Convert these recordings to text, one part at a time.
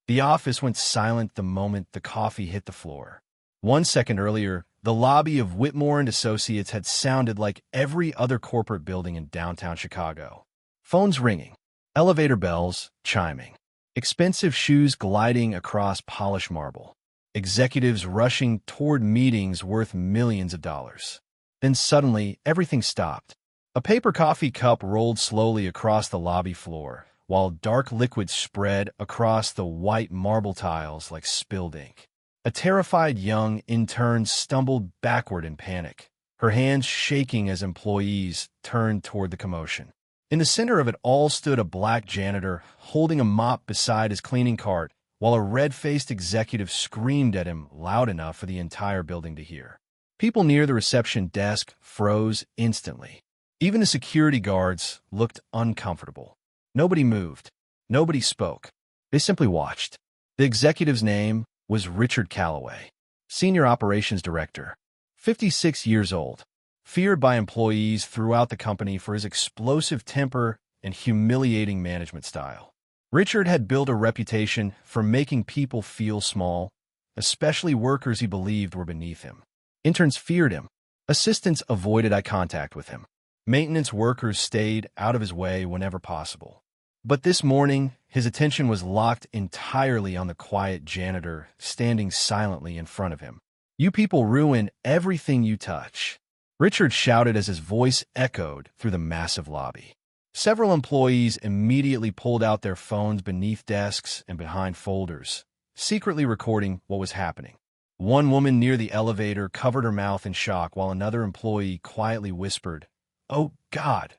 The office went silent the moment the coffee hit the floor. 1 second earlier, the lobby of Whitmore and Associates had sounded like every other corporate building in downtown Chicago. Phones ringing, elevator bells chiming, expensive shoes gliding across polished marble, executives rushing toward meetings worth millions of dollars. Then suddenly, everything stopped. A paper coffee cup rolled slowly across the lobby floor, while dark liquid spread across the white marble tiles like spilled ink. A terrified young intern stumbled backward in panic, her hands shaking as employees turned toward the commotion. In the center of it all stood a black janitor holding a mop beside his cleaning cart, while a red-faced executive screamed at him loud enough for the entire building to hear. People near the reception desk froze instantly. Even the security guards looked uncomfortable. Nobody moved. Nobody spoke. They simply watched. The executive's name was Richard Calloway, Senior Operations Director, 56 years old, feared by employees throughout the company for his explosive temper and humiliating management style. Richard had built a reputation for making people feel small, especially workers he believed were beneath him. Interns feared him. Assistants avoided eye contact with him. Maintenance workers stayed out of his way whenever possible. But this morning, his attention was locked entirely on the quiet janitor standing silently in front of him. "You people ruin everything you touch," Richard shouted as his voice echoed through the massive lobby. Several employees immediately pulled out their phones beneath desks and behind folders, secretly recording what was happening. One woman near the elevator covered her mouth in shock while another employee quietly whispered, "Oh, God,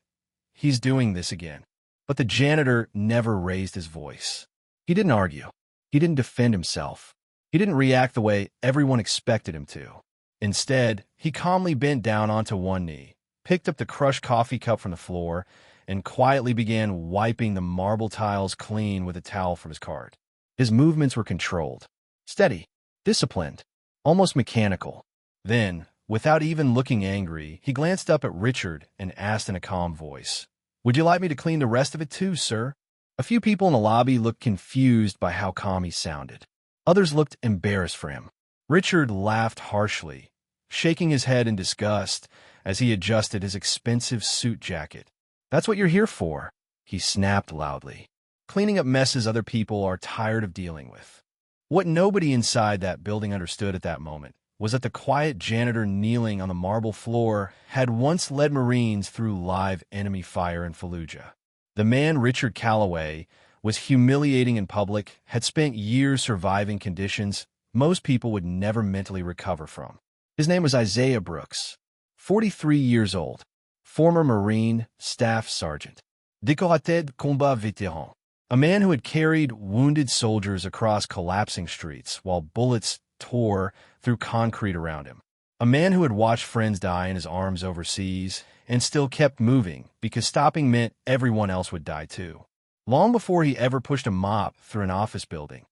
he's doing this again." But the janitor never raised his voice. He didn't argue. He didn't defend himself. He didn't react the way everyone expected him to. Instead, he calmly bent down onto one knee, picked up the crushed coffee cup from the floor, and quietly began wiping the marble tiles clean with a towel from his cart. His movements were controlled, steady, disciplined, almost mechanical. Then, without even looking angry, he glanced up at Richard and asked in a calm voice, "Would you like me to clean the rest of it too, sir?" A few people in the lobby looked confused by how calm he sounded. Others looked embarrassed for him. Richard laughed harshly, shaking his head in disgust as he adjusted his expensive suit jacket. "That's what you're here for," he snapped loudly. "Cleaning up messes other people are tired of dealing with." What nobody inside that building understood at that moment was that the quiet janitor kneeling on the marble floor had once led Marines through live enemy fire in Fallujah. The man Richard Calloway was humiliating in public, had spent years surviving conditions most people would never mentally recover from. His name was Isaiah Brooks, 43 years old, former Marine Staff Sergeant, décoraté de combat vétéran, a man who had carried wounded soldiers across collapsing streets while bullets tore through concrete around him. A man who had watched friends die in his arms overseas and still kept moving because stopping meant everyone else would die too. Long before he ever pushed a mop through an office building,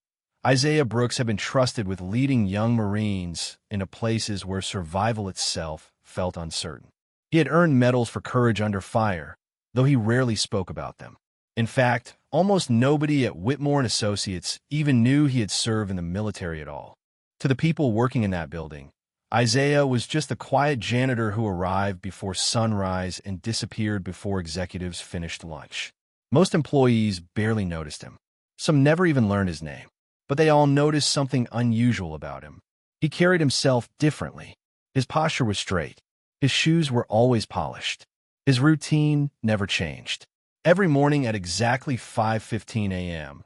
Isaiah Brooks had been trusted with leading young Marines into places where survival itself felt uncertain. He had earned medals for courage under fire, though he rarely spoke about them. In fact, almost nobody at Whitmore and Associates even knew he had served in the military at all. To the people working in that building, Isaiah was just the quiet janitor who arrived before sunrise and disappeared before executives finished lunch. Most employees barely noticed him. Some never even learned his name, but they all noticed something unusual about him. He carried himself differently. His posture was straight. His shoes were always polished. His routine never changed. Every morning at exactly 5:15 a.m.,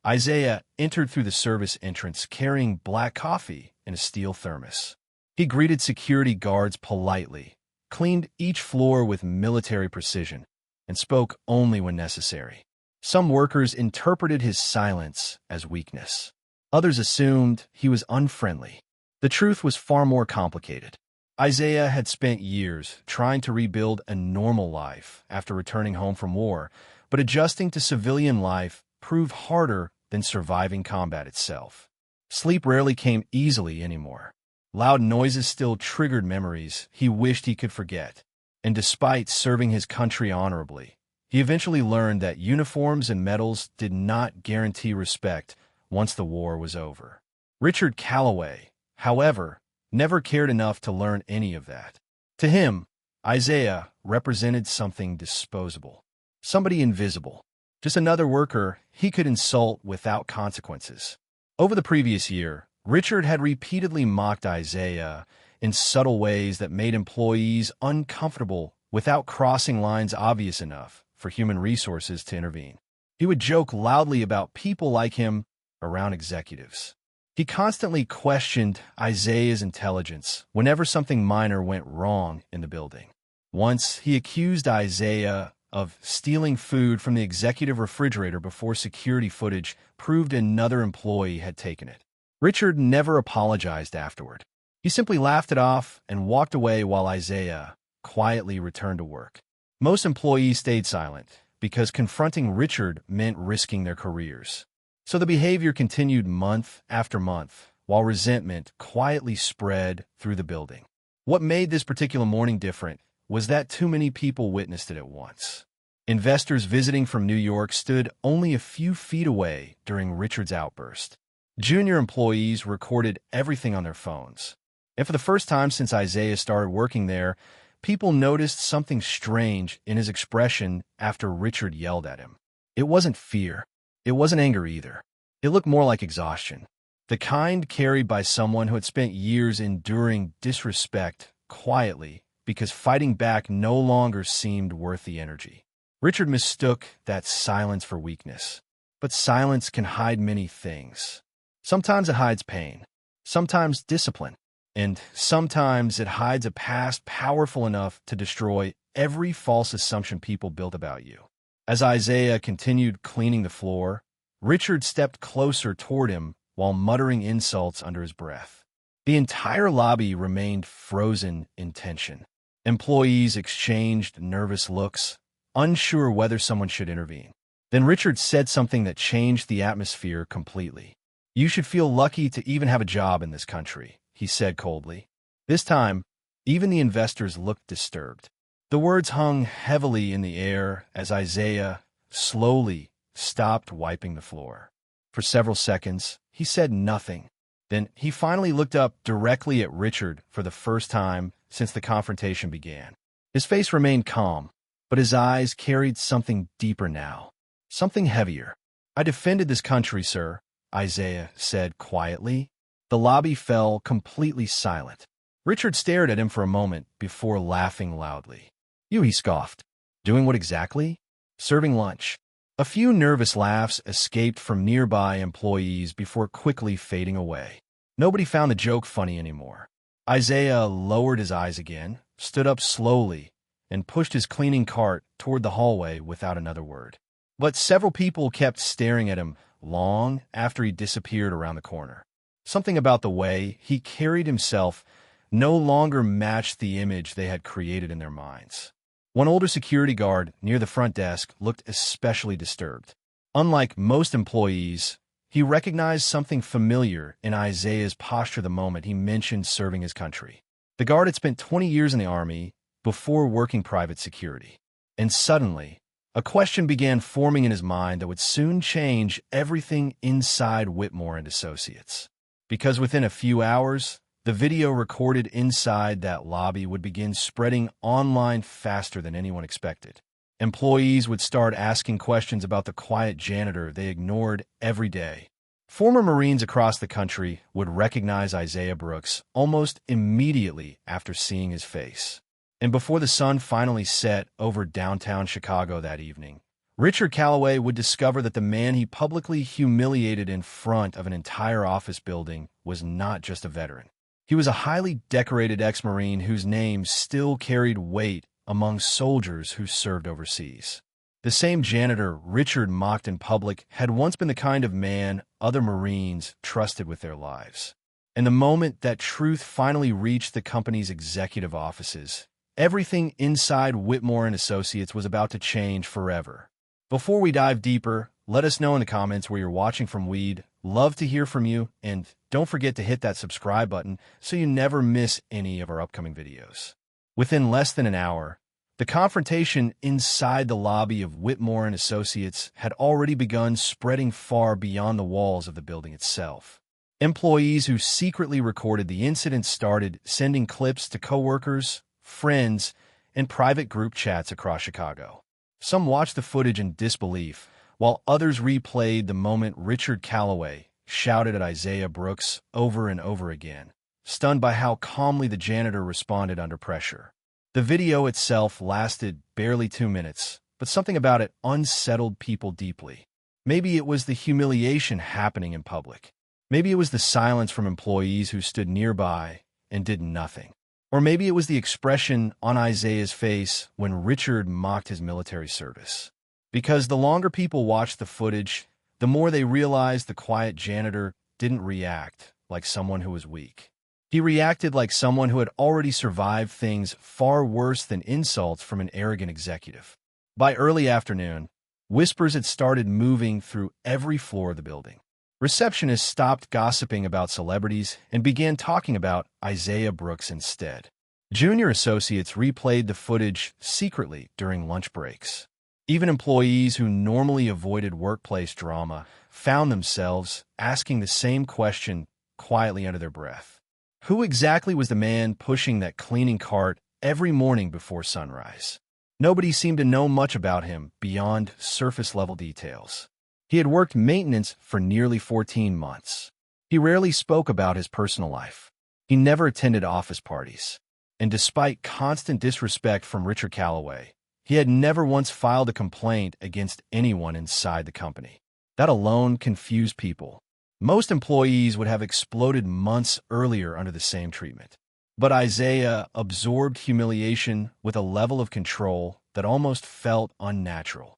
Isaiah entered through the service entrance carrying black coffee in a steel thermos. He greeted security guards politely, cleaned each floor with military precision, and spoke only when necessary. Some workers interpreted his silence as weakness. Others assumed he was unfriendly. The truth was far more complicated. Isaiah had spent years trying to rebuild a normal life after returning home from war, but adjusting to civilian life proved harder than surviving combat itself. Sleep rarely came easily anymore. Loud noises still triggered memories he wished he could forget. And despite serving his country honorably, he eventually learned that uniforms and medals did not guarantee respect once the war was over. Richard Calloway, however, never cared enough to learn any of that. To him, Isaiah represented something disposable, somebody invisible, just another worker he could insult without consequences. Over the previous year, Richard had repeatedly mocked Isaiah in subtle ways that made employees uncomfortable without crossing lines obvious enough for human resources to intervene. He would joke loudly about people like him around executives. He constantly questioned Isaiah's intelligence whenever something minor went wrong in the building. Once, he accused Isaiah of stealing food from the executive refrigerator before security footage proved another employee had taken it. Richard never apologized afterward. He simply laughed it off and walked away while Isaiah quietly returned to work. Most employees stayed silent because confronting Richard meant risking their careers. So the behavior continued month after month, while resentment quietly spread through the building. What made this particular morning different was that too many people witnessed it at once. Investors visiting from New York stood only a few feet away during Richard's outburst. Junior employees recorded everything on their phones. And for the first time since Isaiah started working there, people noticed something strange in his expression after Richard yelled at him. It wasn't fear. It wasn't anger either. It looked more like exhaustion, the kind carried by someone who had spent years enduring disrespect quietly because fighting back no longer seemed worth the energy. Richard mistook that silence for weakness. But silence can hide many things. Sometimes it hides pain, sometimes discipline, and sometimes it hides a past powerful enough to destroy every false assumption people built about you. As Isaiah continued cleaning the floor, Richard stepped closer toward him while muttering insults under his breath. The entire lobby remained frozen in tension. Employees exchanged nervous looks, unsure whether someone should intervene. Then Richard said something that changed the atmosphere completely. "You should feel lucky to even have a job in this country," he said coldly. This time, even the investors looked disturbed. The words hung heavily in the air as Isaiah slowly stopped wiping the floor. For several seconds, he said nothing. Then he finally looked up directly at Richard for the first time since the confrontation began. His face remained calm, but his eyes carried something deeper now, something heavier. "I defended this country, sir," Isaiah said quietly. The lobby fell completely silent. Richard stared at him for a moment before laughing loudly. "You," he scoffed. "Doing what exactly?" "Serving lunch." A few nervous laughs escaped from nearby employees before quickly fading away. Nobody found the joke funny anymore. Isaiah lowered his eyes again, stood up slowly, and pushed his cleaning cart toward the hallway without another word. But several people kept staring at him long after he disappeared around the corner. Something about the way he carried himself no longer matched the image they had created in their minds. One older security guard near the front desk looked especially disturbed. Unlike most employees, he recognized something familiar in Isaiah's posture the moment he mentioned serving his country. The guard had spent 20 years in the Army before working private security. And suddenly, a question began forming in his mind that would soon change everything inside Whitmore and Associates. Because within a few hours, the video recorded inside that lobby would begin spreading online faster than anyone expected. Employees would start asking questions about the quiet janitor they ignored every day. Former Marines across the country would recognize Isaiah Brooks almost immediately after seeing his face. And before the sun finally set over downtown Chicago that evening, Richard Calloway would discover that the man he publicly humiliated in front of an entire office building was not just a veteran. He was a highly decorated ex-Marine whose name still carried weight among soldiers who served overseas. The same janitor Richard mocked in public had once been the kind of man other Marines trusted with their lives. And the moment that truth finally reached the company's executive offices, everything inside Whitmore and Associates was about to change forever. Before we dive deeper, let us know in the comments where you're watching from. We'd love to hear from you, and don't forget to hit that subscribe button so you never miss any of our upcoming videos. Within less than an hour, The confrontation inside the lobby of Whitmore and Associates had already begun spreading far beyond the walls of the building itself. Employees who secretly recorded the incident started sending clips to coworkers, friends, and private group chats across Chicago. Some watched the footage in disbelief, while others replayed the moment Richard Calloway shouted at Isaiah Brooks over and over again, stunned by how calmly the janitor responded under pressure. The video itself lasted barely 2 minutes, but something about it unsettled people deeply. Maybe it was the humiliation happening in public. Maybe it was the silence from employees who stood nearby and did nothing. Or maybe it was the expression on Isaiah's face when Richard mocked his military service. Because the longer people watched the footage, the more they realized the quiet janitor didn't react like someone who was weak. He reacted like someone who had already survived things far worse than insults from an arrogant executive. By early afternoon, whispers had started moving through every floor of the building. Receptionists stopped gossiping about celebrities and began talking about Isaiah Brooks instead. Junior associates replayed the footage secretly during lunch breaks. Even employees who normally avoided workplace drama found themselves asking the same question quietly under their breath. Who exactly was the man pushing that cleaning cart every morning before sunrise? Nobody seemed to know much about him beyond surface-level details. He had worked maintenance for nearly 14 months. He rarely spoke about his personal life. He never attended office parties. And despite constant disrespect from Richard Calloway, he had never once filed a complaint against anyone inside the company. That alone confused people. Most employees would have exploded months earlier under the same treatment. But Isaiah absorbed humiliation with a level of control that almost felt unnatural.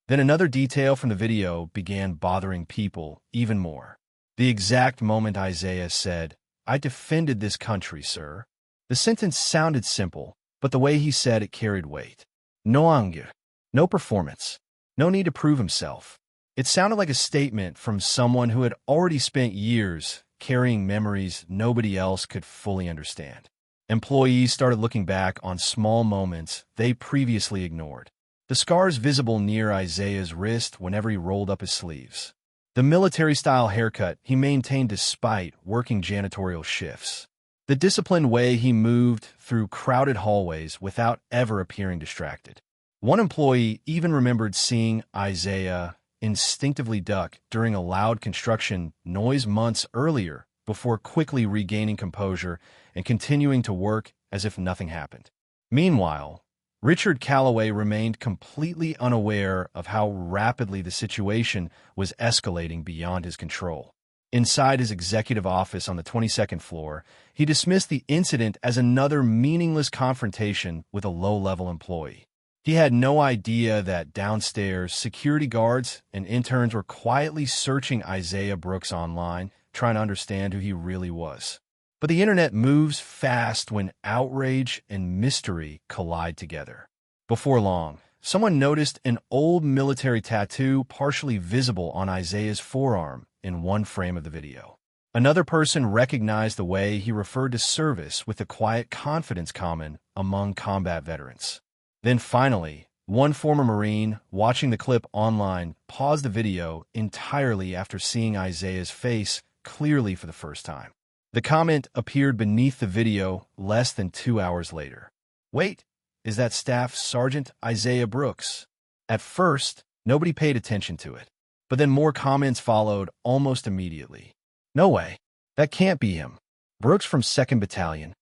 Then another detail from the video began bothering people even more. The exact moment Isaiah said, "I defended this country, sir." The sentence sounded simple, but the way he said it carried weight. No anger, no performance, no need to prove himself. It sounded like a statement from someone who had already spent years carrying memories nobody else could fully understand. Employees started looking back on small moments they previously ignored. The scars visible near Isaiah's wrist whenever he rolled up his sleeves. The military-style haircut he maintained despite working janitorial shifts. The disciplined way he moved through crowded hallways without ever appearing distracted. One employee even remembered seeing Isaiah instinctively duck during a loud construction noise months earlier before quickly regaining composure and continuing to work as if nothing happened. Meanwhile, Richard Calloway remained completely unaware of how rapidly the situation was escalating beyond his control. Inside his executive office on the 22nd floor, he dismissed the incident as another meaningless confrontation with a low-level employee. He had no idea that downstairs, security guards and interns were quietly searching Isaiah Brooks online, trying to understand who he really was. But the internet moves fast when outrage and mystery collide together. Before long, someone noticed an old military tattoo partially visible on Isaiah's forearm in one frame of the video. Another person recognized the way he referred to service with the quiet confidence common among combat veterans. Then finally, one former Marine watching the clip online paused the video entirely after seeing Isaiah's face clearly for the first time. The comment appeared beneath the video less than 2 hours later. "Wait, is that Staff Sergeant Isaiah Brooks?" At first, nobody paid attention to it, but then more comments followed almost immediately. "No way. That can't be him. Brooks from 2nd Battalion.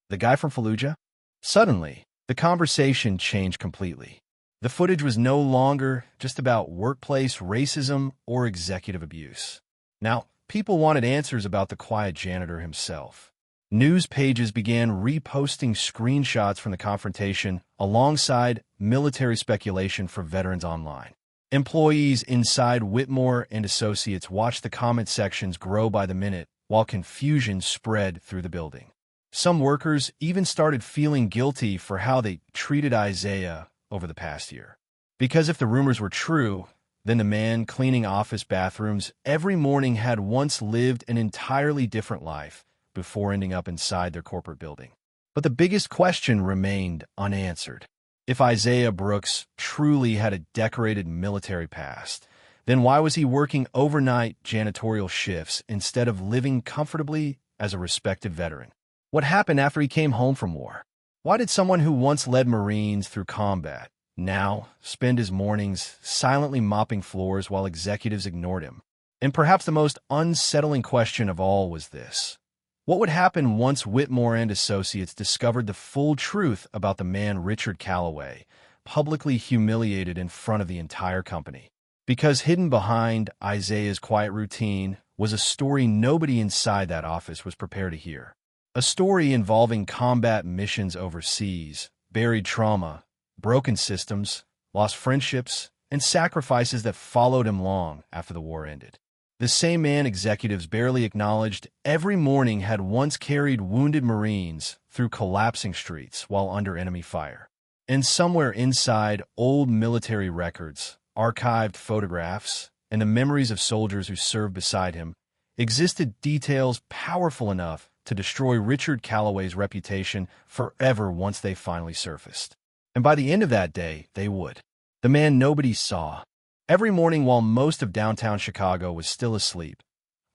The guy from Fallujah?" Suddenly, the conversation changed completely. The footage was no longer just about workplace racism or executive abuse. Now, people wanted answers about the quiet janitor himself. News pages began reposting screenshots from the confrontation alongside military speculation for veterans online. Employees inside Whitmore and Associates watched the comment sections grow by the minute while confusion spread through the building. Some workers even started feeling guilty for how they treated Isaiah over the past year. Because if the rumors were true, then the man cleaning office bathrooms every morning had once lived an entirely different life before ending up inside their corporate building. But the biggest question remained unanswered. If Isaiah Brooks truly had a decorated military past, then why was he working overnight janitorial shifts instead of living comfortably as a respected veteran? What happened after he came home from war? Why did someone who once led Marines through combat now spend his mornings silently mopping floors while executives ignored him? And perhaps the most unsettling question of all was this: what would happen once Whitmore and Associates discovered the full truth about the man Richard Calloway, publicly humiliated in front of the entire company? Because hidden behind Isaiah's quiet routine was a story nobody inside that office was prepared to hear. A story involving combat missions overseas, buried trauma, broken systems, lost friendships, and sacrifices that followed him long after the war ended. The same man executives barely acknowledged every morning had once carried wounded Marines through collapsing streets while under enemy fire. And somewhere inside old military records, archived photographs, and the memories of soldiers who served beside him, existed details powerful enough to destroy Richard Calloway's reputation forever once they finally surfaced. And by the end of that day, they would. The man nobody saw. Every morning while most of downtown Chicago was still asleep,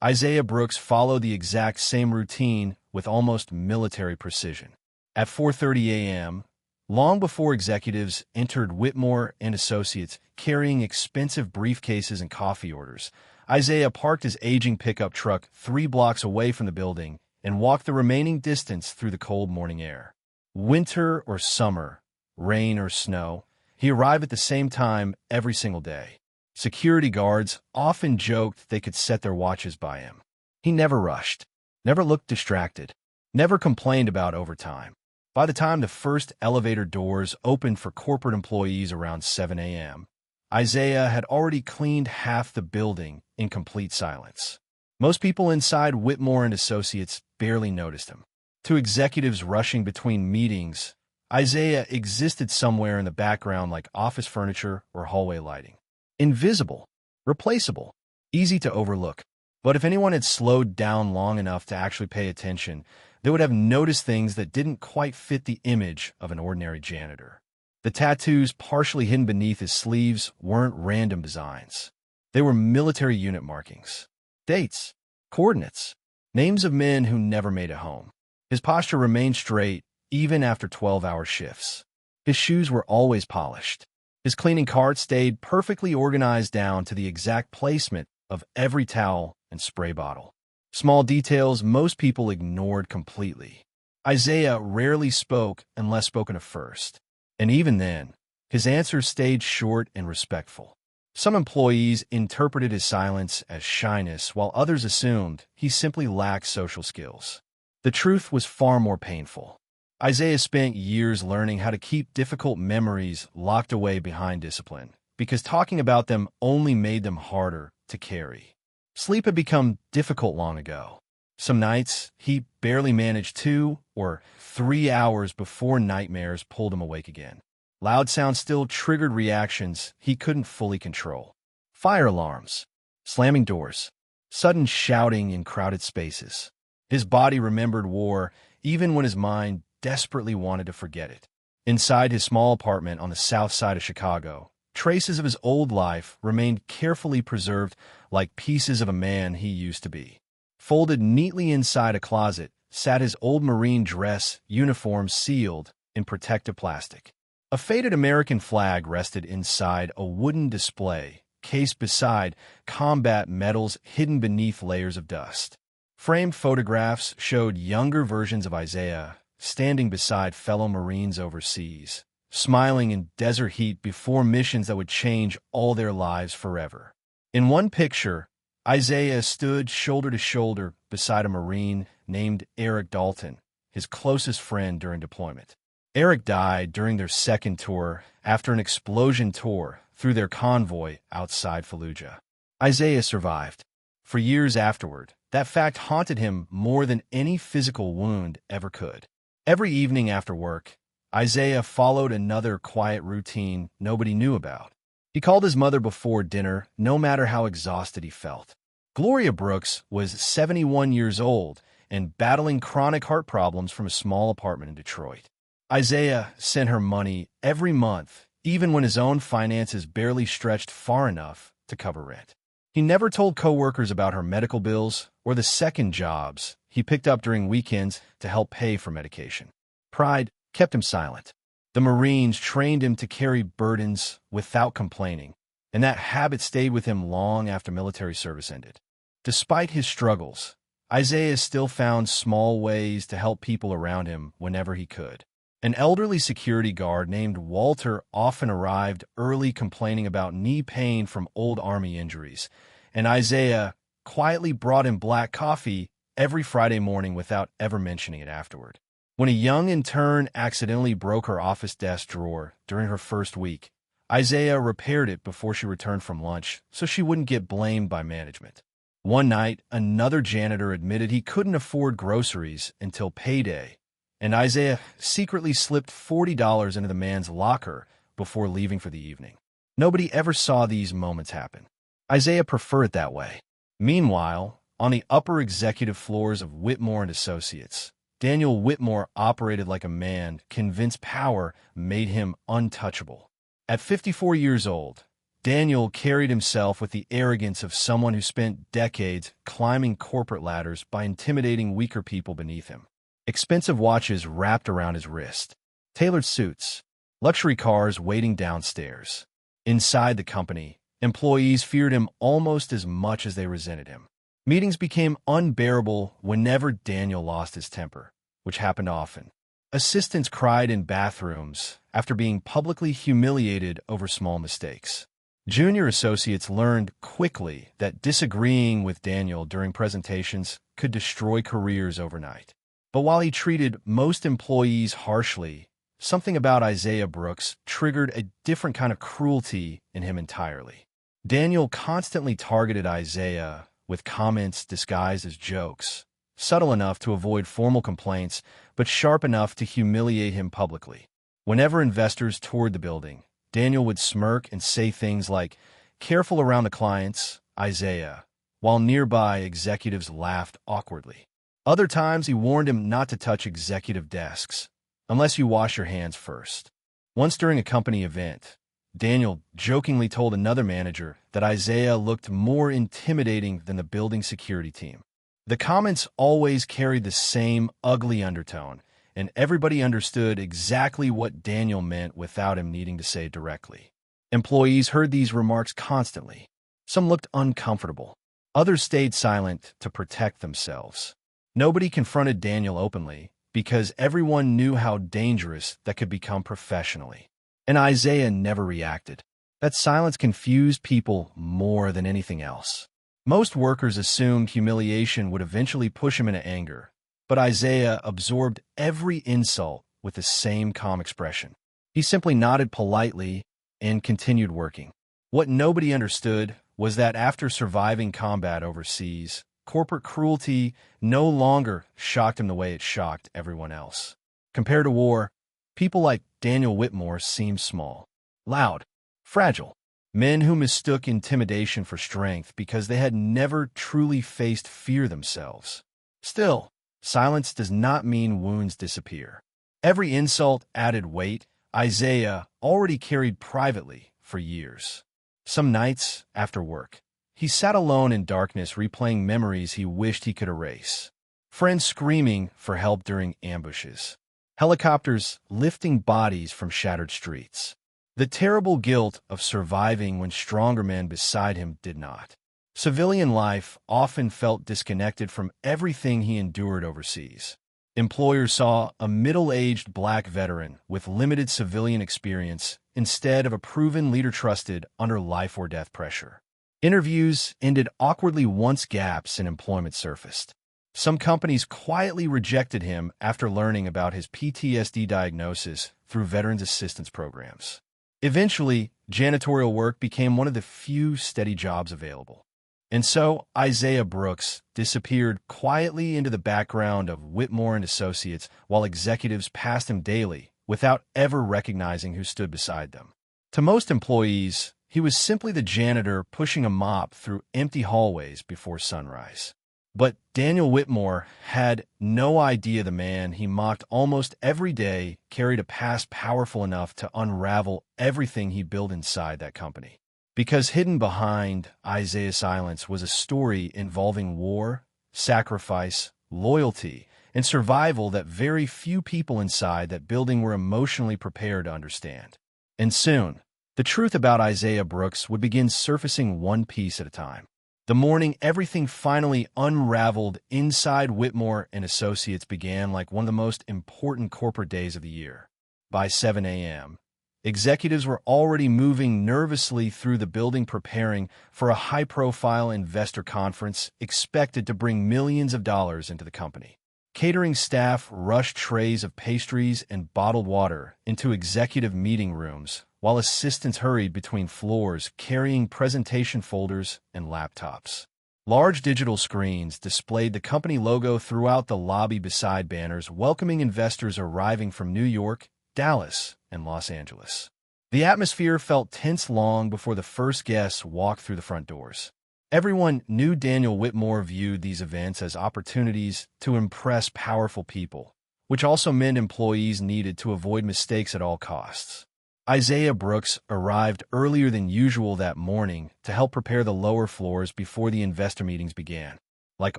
Isaiah Brooks followed the exact same routine with almost military precision. At 4:30 a.m., long before executives entered Whitmore and Associates carrying expensive briefcases and coffee orders, Isaiah parked his aging pickup truck 3 blocks away from the building and walked the remaining distance through the cold morning air. Winter or summer, rain or snow, he arrived at the same time every single day. Security guards often joked they could set their watches by him. He never rushed, never looked distracted, never complained about overtime. By the time the first elevator doors opened for corporate employees around 7 a.m., Isaiah had already cleaned half the building in complete silence. Most people inside Whitmore and Associates barely noticed him. To executives rushing between meetings, Isaiah existed somewhere in the background like office furniture or hallway lighting. Invisible, replaceable, easy to overlook. But if anyone had slowed down long enough to actually pay attention, they would have noticed things that didn't quite fit the image of an ordinary janitor. The tattoos partially hidden beneath his sleeves weren't random designs. They were military unit markings, dates, coordinates, names of men who never made it home. His posture remained straight even after 12-hour shifts. His shoes were always polished. His cleaning cart stayed perfectly organized down to the exact placement of every towel and spray bottle. Small details most people ignored completely. Isaiah rarely spoke unless spoken to first. And even then, his answers stayed short and respectful. Some employees interpreted his silence as shyness, while others assumed he simply lacked social skills. The truth was far more painful. Isaiah spent years learning how to keep difficult memories locked away behind discipline, because talking about them only made them harder to carry. Sleep had become difficult long ago. Some nights, he barely managed 2 or 3 hours before nightmares pulled him awake again. Loud sounds still triggered reactions he couldn't fully control. Fire alarms, slamming doors, sudden shouting in crowded spaces. His body remembered war even when his mind desperately wanted to forget it. Inside his small apartment on the south side of Chicago, traces of his old life remained carefully preserved like pieces of a man he used to be. Folded neatly inside a closet sat his old Marine dress uniform sealed in protective plastic. A faded American flag rested inside a wooden display, cased beside combat medals hidden beneath layers of dust. Framed photographs showed younger versions of Isaiah standing beside fellow Marines overseas, smiling in desert heat before missions that would change all their lives forever. In one picture, Isaiah stood shoulder to shoulder beside a Marine named Eric Dalton, his closest friend during deployment. Eric died during their second tour after an explosion tore through their convoy outside Fallujah. Isaiah survived. For years afterward, that fact haunted him more than any physical wound ever could. Every evening after work, Isaiah followed another quiet routine nobody knew about. He called his mother before dinner, no matter how exhausted he felt. Gloria Brooks was 71 years old and battling chronic heart problems from a small apartment in Detroit. Isaiah sent her money every month, even when his own finances barely stretched far enough to cover rent. He never told coworkers about her medical bills or the second jobs he picked up during weekends to help pay for medication. Pride kept him silent. The Marines trained him to carry burdens without complaining, and that habit stayed with him long after military service ended. Despite his struggles, Isaiah still found small ways to help people around him whenever he could. An elderly security guard named Walter often arrived early complaining about knee pain from old Army injuries, and Isaiah quietly brought him black coffee every Friday morning without ever mentioning it afterward. When a young intern accidentally broke her office desk drawer during her first week, Isaiah repaired it before she returned from lunch so she wouldn't get blamed by management. One night, another janitor admitted he couldn't afford groceries until payday, and Isaiah secretly slipped $40 into the man's locker before leaving for the evening. Nobody ever saw these moments happen. Isaiah preferred it that way. Meanwhile, on the upper executive floors of Whitmore and Associates, Daniel Whitmore operated like a man convinced power made him untouchable. At 54 years old, Daniel carried himself with the arrogance of someone who spent decades climbing corporate ladders by intimidating weaker people beneath him. Expensive watches wrapped around his wrist, tailored suits, luxury cars waiting downstairs. Inside the company, employees feared him almost as much as they resented him. Meetings became unbearable whenever Daniel lost his temper, which happened often. Assistants cried in bathrooms after being publicly humiliated over small mistakes. Junior associates learned quickly that disagreeing with Daniel during presentations could destroy careers overnight. But while he treated most employees harshly, something about Isaiah Brooks triggered a different kind of cruelty in him entirely. Daniel constantly targeted Isaiah with comments disguised as jokes, subtle enough to avoid formal complaints, but sharp enough to humiliate him publicly. Whenever investors toured the building, Daniel would smirk and say things like, "Careful around the clients, Isaiah," while nearby executives laughed awkwardly. Other times, he warned him not to touch executive desks, unless you wash your hands first. Once during a company event, Daniel jokingly told another manager that Isaiah looked more intimidating than the building security team. The comments always carried the same ugly undertone, and everybody understood exactly what Daniel meant without him needing to say it directly. Employees heard these remarks constantly. Some looked uncomfortable. Others stayed silent to protect themselves. Nobody confronted Daniel openly because everyone knew how dangerous that could become professionally. And Isaiah never reacted. That silence confused people more than anything else. Most workers assumed humiliation would eventually push him into anger, but Isaiah absorbed every insult with the same calm expression. He simply nodded politely and continued working. What nobody understood was that after surviving combat overseas, corporate cruelty no longer shocked him the way it shocked everyone else. Compared to war, people like Daniel Whitmore seemed small, loud, fragile. Men who mistook intimidation for strength because they had never truly faced fear themselves. Still, silence does not mean wounds disappear. Every insult added weight Isaiah already carried privately for years. Some nights, after work, he sat alone in darkness replaying memories he wished he could erase. Friends screaming for help during ambushes. Helicopters lifting bodies from shattered streets. The terrible guilt of surviving when stronger men beside him did not. Civilian life often felt disconnected from everything he endured overseas. Employers saw a middle-aged black veteran with limited civilian experience instead of a proven leader trusted under life-or-death pressure. Interviews ended awkwardly once gaps in employment surfaced. Some companies quietly rejected him after learning about his PTSD diagnosis through Veterans Assistance programs. Eventually, janitorial work became one of the few steady jobs available. And so, Isaiah Brooks disappeared quietly into the background of Whitmore and Associates while executives passed him daily without ever recognizing who stood beside them. To most employees, he was simply the janitor pushing a mop through empty hallways before sunrise. But Daniel Whitmore had no idea the man he mocked almost every day carried a past powerful enough to unravel everything he built inside that company. Because hidden behind Isaiah's silence was a story involving war, sacrifice, loyalty, and survival that very few people inside that building were emotionally prepared to understand. And soon, the truth about Isaiah Brooks would begin surfacing one piece at a time. The morning everything finally unraveled inside Whitmore and Associates began like one of the most important corporate days of the year. By 7 a.m., executives were already moving nervously through the building preparing for a high-profile investor conference expected to bring millions of dollars into the company. Catering staff rushed trays of pastries and bottled water into executive meeting rooms, while assistants hurried between floors carrying presentation folders and laptops. Large digital screens displayed the company logo throughout the lobby beside banners welcoming investors arriving from New York, Dallas, and Los Angeles. The atmosphere felt tense long before the first guests walked through the front doors. Everyone knew Daniel Whitmore viewed these events as opportunities to impress powerful people, which also meant employees needed to avoid mistakes at all costs. Isaiah Brooks arrived earlier than usual that morning to help prepare the lower floors before the investor meetings began. Like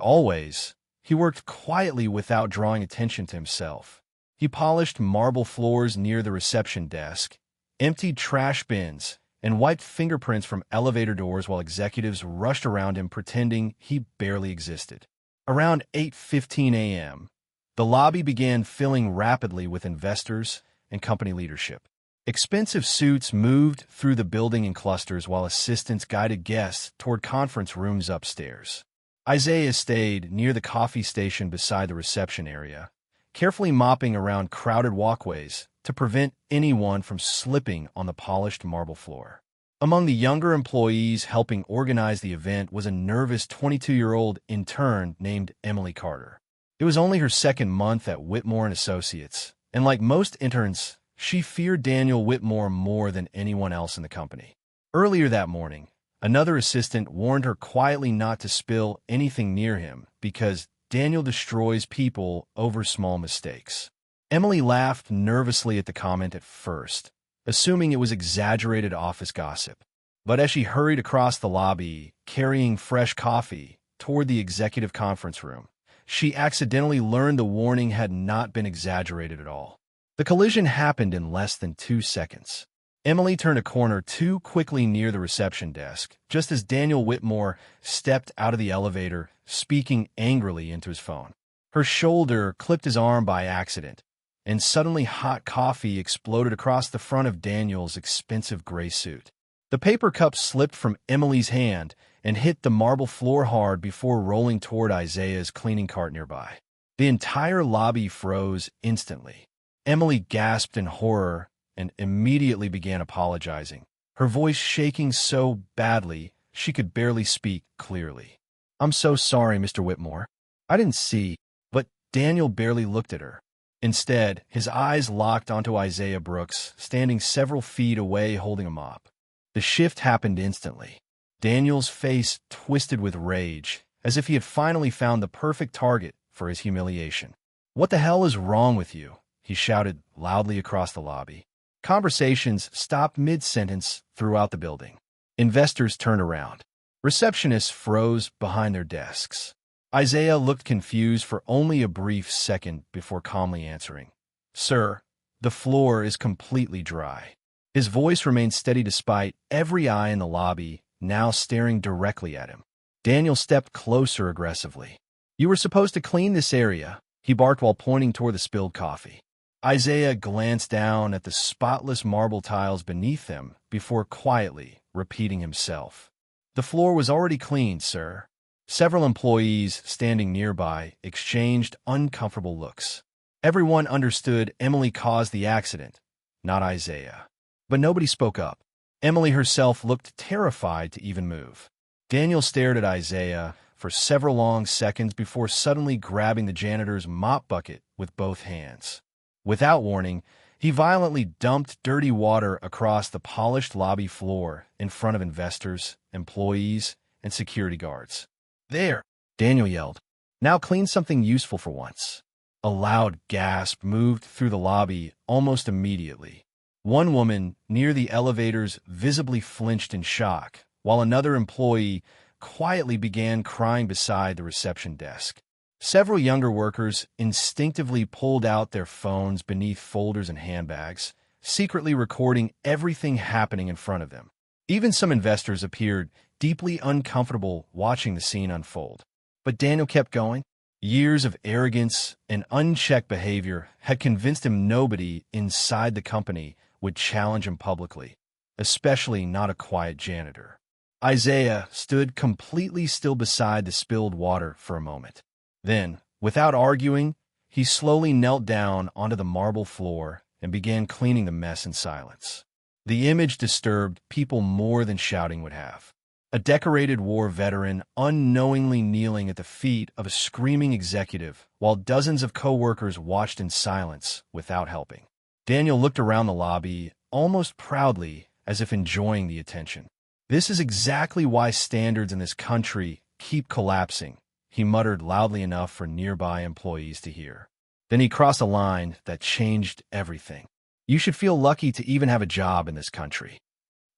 always, he worked quietly without drawing attention to himself. He polished marble floors near the reception desk, emptied trash bins, and wiped fingerprints from elevator doors while executives rushed around him pretending he barely existed. Around 8:15 a.m., the lobby began filling rapidly with investors and company leadership. Expensive suits moved through the building in clusters while assistants guided guests toward conference rooms upstairs. Isaiah stayed near the coffee station beside the reception area, carefully mopping around crowded walkways to prevent anyone from slipping on the polished marble floor. Among the younger employees helping organize the event was a nervous 22-year-old intern named Emily Carter. It was only her second month at Whitmore & Associates, and like most interns, she feared Daniel Whitmore more than anyone else in the company. Earlier that morning, another assistant warned her quietly not to spill anything near him because Daniel destroys people over small mistakes. Emily laughed nervously at the comment at first, assuming it was exaggerated office gossip. But as she hurried across the lobby, carrying fresh coffee toward the executive conference room, she accidentally learned the warning had not been exaggerated at all. The collision happened in less than 2 seconds. Emily turned a corner too quickly near the reception desk, just as Daniel Whitmore stepped out of the elevator, speaking angrily into his phone. Her shoulder clipped his arm by accident, and suddenly hot coffee exploded across the front of Daniel's expensive gray suit. The paper cup slipped from Emily's hand and hit the marble floor hard before rolling toward Isaiah's cleaning cart nearby. The entire lobby froze instantly. Emily gasped in horror and immediately began apologizing, her voice shaking so badly she could barely speak clearly. "I'm so sorry, Mr. Whitmore. I didn't see." But Daniel barely looked at her. Instead, his eyes locked onto Isaiah Brooks, standing several feet away holding a mop. The shift happened instantly. Daniel's face twisted with rage, as if he had finally found the perfect target for his humiliation. "What the hell is wrong with you?" he shouted loudly across the lobby. Conversations stopped mid-sentence throughout the building. Investors turned around. Receptionists froze behind their desks. Isaiah looked confused for only a brief second before calmly answering, "Sir, the floor is completely dry." His voice remained steady despite every eye in the lobby now staring directly at him. Daniel stepped closer aggressively. "You were supposed to clean this area," he barked while pointing toward the spilled coffee. Isaiah glanced down at the spotless marble tiles beneath them before quietly repeating himself. "The floor was already cleaned, sir." Several employees standing nearby exchanged uncomfortable looks. Everyone understood Emily caused the accident, not Isaiah. But nobody spoke up. Emily herself looked terrified to even move. Daniel stared at Isaiah for several long seconds before suddenly grabbing the janitor's mop bucket with both hands. Without warning, he violently dumped dirty water across the polished lobby floor in front of investors, employees, and security guards. "There!" Daniel yelled. Now clean something useful for once. A loud gasp moved through the lobby almost immediately. One woman near the elevators visibly flinched in shock, while another employee quietly began crying beside the reception desk. Several younger workers instinctively pulled out their phones beneath folders and handbags, secretly recording everything happening in front of them. Even some investors appeared deeply uncomfortable watching the scene unfold. But Daniel kept going. Years of arrogance and unchecked behavior had convinced him nobody inside the company would challenge him publicly, especially not a quiet janitor. Isaiah stood completely still beside the spilled water for a moment. Then, without arguing, he slowly knelt down onto the marble floor and began cleaning the mess in silence. The image disturbed people more than shouting would have. A decorated war veteran unknowingly kneeling at the feet of a screaming executive while dozens of co-workers watched in silence without helping. Daniel looked around the lobby almost proudly, as if enjoying the attention. This is exactly why standards in this country keep collapsing, he muttered loudly enough for nearby employees to hear. Then he crossed a line that changed everything. You should feel lucky to even have a job in this country.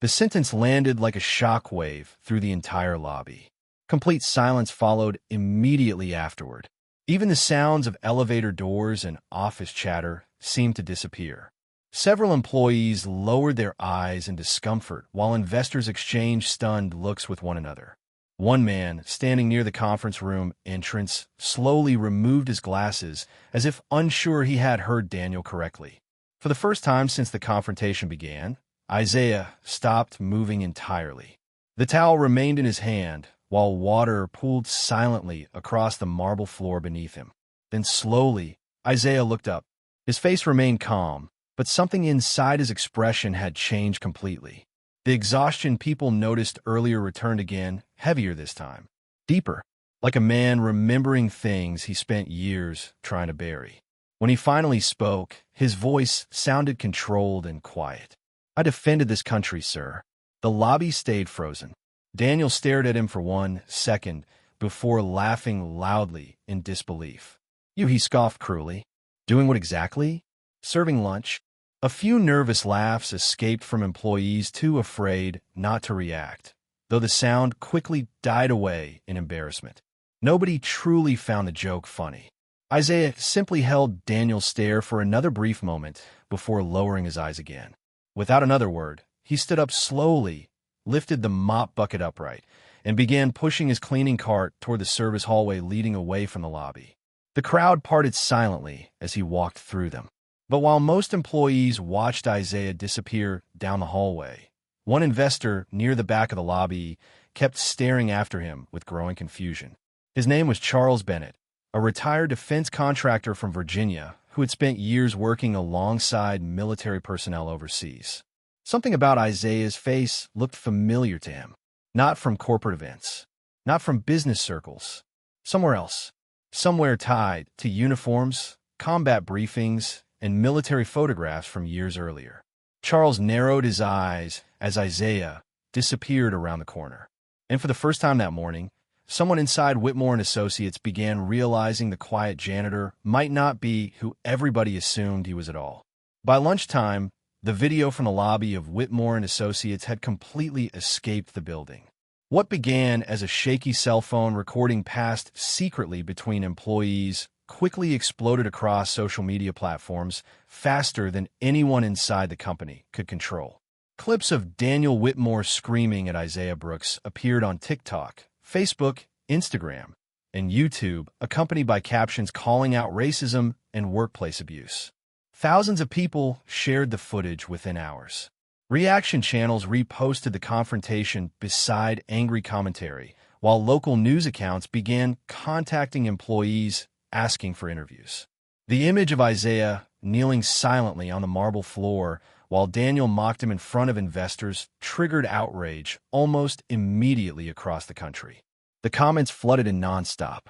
The sentence landed like a shockwave through the entire lobby. Complete silence followed immediately afterward. Even the sounds of elevator doors and office chatter seemed to disappear. Several employees lowered their eyes in discomfort while investors exchanged stunned looks with one another. One man, standing near the conference room entrance, slowly removed his glasses as if unsure he had heard Daniel correctly. For the first time since the confrontation began, Isaiah stopped moving entirely. The towel remained in his hand, while water pooled silently across the marble floor beneath him. Then slowly, Isaiah looked up. His face remained calm, but something inside his expression had changed completely. The exhaustion people noticed earlier returned again, heavier this time, deeper, like a man remembering things he spent years trying to bury. When he finally spoke, his voice sounded controlled and quiet. I defended this country, sir. The lobby stayed frozen. Daniel stared at him for 1 second before laughing loudly in disbelief. You, he scoffed cruelly. Doing what exactly? Serving lunch. A few nervous laughs escaped from employees too afraid not to react, though the sound quickly died away in embarrassment. Nobody truly found the joke funny. Isaiah simply held Daniel's stare for another brief moment before lowering his eyes again. Without another word, he stood up slowly, lifted the mop bucket upright, and began pushing his cleaning cart toward the service hallway leading away from the lobby. The crowd parted silently as he walked through them. But while most employees watched Isaiah disappear down the hallway, one investor near the back of the lobby kept staring after him with growing confusion. His name was Charles Bennett, a retired defense contractor from Virginia who had spent years working alongside military personnel overseas. Something about Isaiah's face looked familiar to him, not from corporate events, not from business circles, somewhere else, somewhere tied to uniforms, combat briefings, and military photographs from years earlier. Charles narrowed his eyes as Isaiah disappeared around the corner. And for the first time that morning, someone inside Whitmore and Associates began realizing the quiet janitor might not be who everybody assumed he was at all. By lunchtime, the video from the lobby of Whitmore and Associates had completely escaped the building. What began as a shaky cell phone recording passed secretly between employees quickly exploded across social media platforms faster than anyone inside the company could control. Clips of Daniel Whitmore screaming at Isaiah Brooks appeared on TikTok, Facebook, Instagram, and YouTube, accompanied by captions calling out racism and workplace abuse. Thousands of people shared the footage within hours. Reaction channels reposted the confrontation beside angry commentary, while local news accounts began contacting employees asking for interviews. The image of Isaiah kneeling silently on the marble floor while Daniel mocked him in front of investors triggered outrage almost immediately across the country. The comments flooded in nonstop.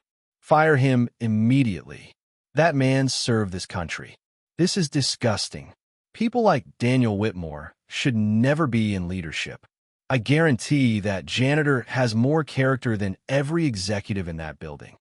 Fire him immediately. That man served this country. This is disgusting. People like Daniel Whitmore should never be in leadership. I guarantee that Janitor has more character than every executive in that building.